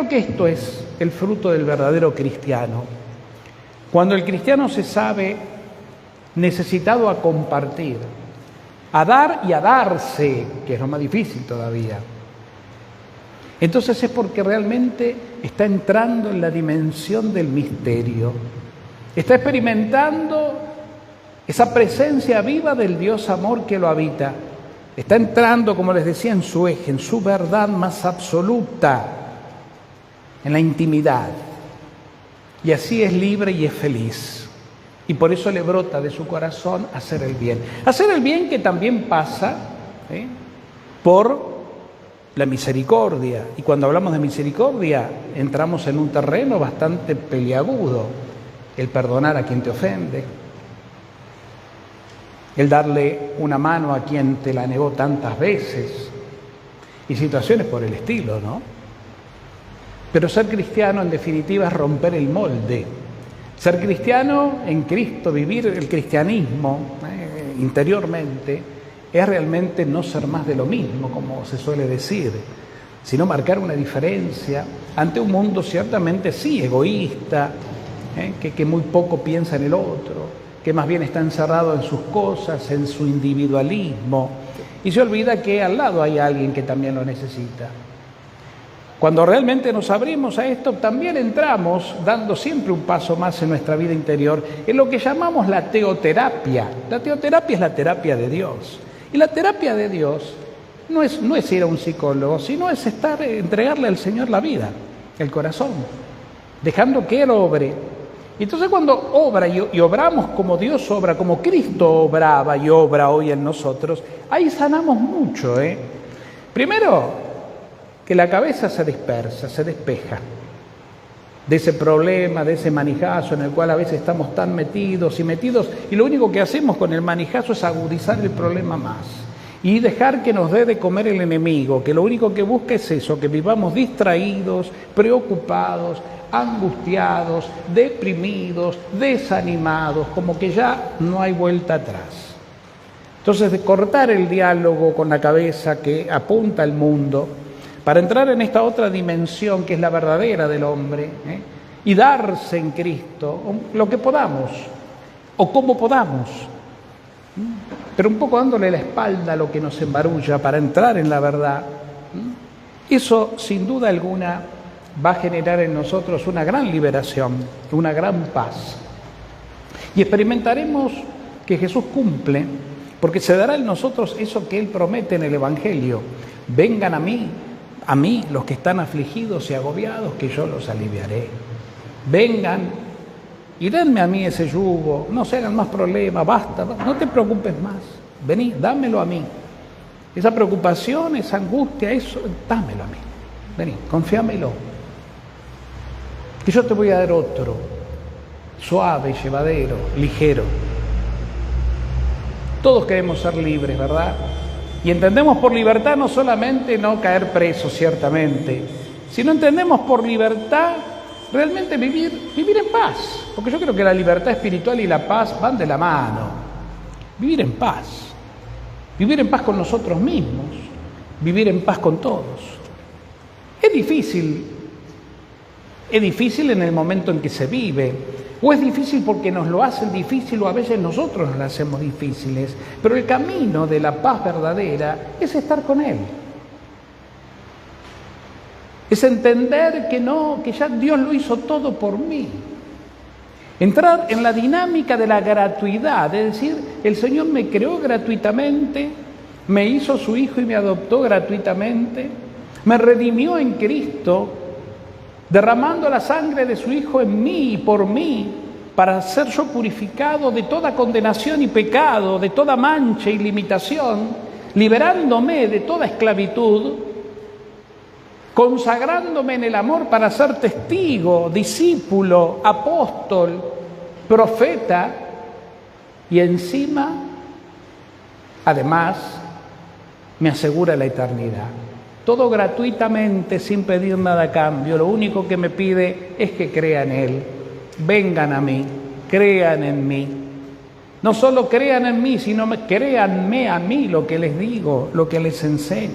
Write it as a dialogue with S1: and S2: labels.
S1: Creo que esto es el fruto del verdadero cristiano. Cuando el cristiano se sabe necesitado a compartir, a dar y a darse, que es lo más difícil todavía, entonces es porque realmente está entrando en la dimensión del misterio, está experimentando esa presencia viva del Dios amor que lo habita, está entrando, como les decía, en su eje, en su verdad más absoluta, en la intimidad, y así es libre y es feliz, y por eso le brota de su corazón hacer el bien que también pasa por la misericordia. Y cuando hablamos de misericordia entramos en un terreno bastante peliagudo: el perdonar a quien te ofende, el darle una mano a quien te la negó tantas veces, y situaciones por el estilo, ¿no? Pero ser cristiano en definitiva es romper el molde. Ser cristiano en Cristo, vivir el cristianismo interiormente, es realmente no ser más de lo mismo, como se suele decir, sino marcar una diferencia ante un mundo ciertamente sí egoísta, que muy poco piensa en el otro, que más bien está encerrado en sus cosas, en su individualismo, y se olvida que al lado hay alguien que también lo necesita. Cuando realmente nos abrimos a esto, también entramos dando siempre un paso más en nuestra vida interior, en lo que llamamos la teoterapia. La teoterapia es la terapia de Dios. Y la terapia de Dios no es ir a un psicólogo, sino es entregarle al Señor la vida, el corazón, dejando que Él obre. Y entonces cuando obra y obramos como Dios obra, como Cristo obraba y obra hoy en nosotros, ahí sanamos mucho. Primero, que la cabeza se dispersa, se despeja de ese problema, de ese manijazo en el cual a veces estamos tan metidos, y lo único que hacemos con el manijazo es agudizar el problema más y dejar que nos dé de comer el enemigo, que lo único que busca es eso, que vivamos distraídos, preocupados, angustiados, deprimidos, desanimados, como que ya no hay vuelta atrás. Entonces, de cortar el diálogo con la cabeza que apunta al mundo, para entrar en esta otra dimensión que es la verdadera del hombre, y darse en Cristo lo que podamos, o como podamos, pero un poco dándole la espalda a lo que nos embarulla para entrar en la verdad. Eso, sin duda alguna, va a generar en nosotros una gran liberación, una gran paz. Y experimentaremos que Jesús cumple, porque se dará en nosotros eso que Él promete en el Evangelio: vengan a mí los que están afligidos y agobiados, que yo los aliviaré. Vengan y denme a mí ese yugo, no se hagan más problemas, basta, no te preocupes más, vení, dámelo a mí. Esa preocupación, esa angustia, eso, dámelo a mí. Vení, confíamelo, que yo te voy a dar otro, suave, llevadero, ligero. Todos queremos ser libres, ¿verdad? Y entendemos por libertad no solamente no caer presos, ciertamente, sino entendemos por libertad realmente vivir en paz. Porque yo creo que la libertad espiritual y la paz van de la mano. Vivir en paz con nosotros mismos, vivir en paz con todos. Es difícil en el momento en que se vive, o es difícil porque nos lo hacen difícil, o a veces nosotros nos lo hacemos difíciles, pero el camino de la paz verdadera es estar con Él. Es entender que ya Dios lo hizo todo por mí. Entrar en la dinámica de la gratuidad, es decir, el Señor me creó gratuitamente, me hizo su Hijo y me adoptó gratuitamente, me redimió en Cristo, derramando la sangre de su Hijo en mí y por mí, para ser yo purificado de toda condenación y pecado, de toda mancha y limitación, liberándome de toda esclavitud, consagrándome en el amor para ser testigo, discípulo, apóstol, profeta, y encima, además, me asegura la eternidad. Todo gratuitamente, sin pedir nada a cambio. Lo único que me pide es que crean en Él. Vengan a mí, crean en mí. No solo crean en mí, sino créanme a mí lo que les digo, lo que les enseño.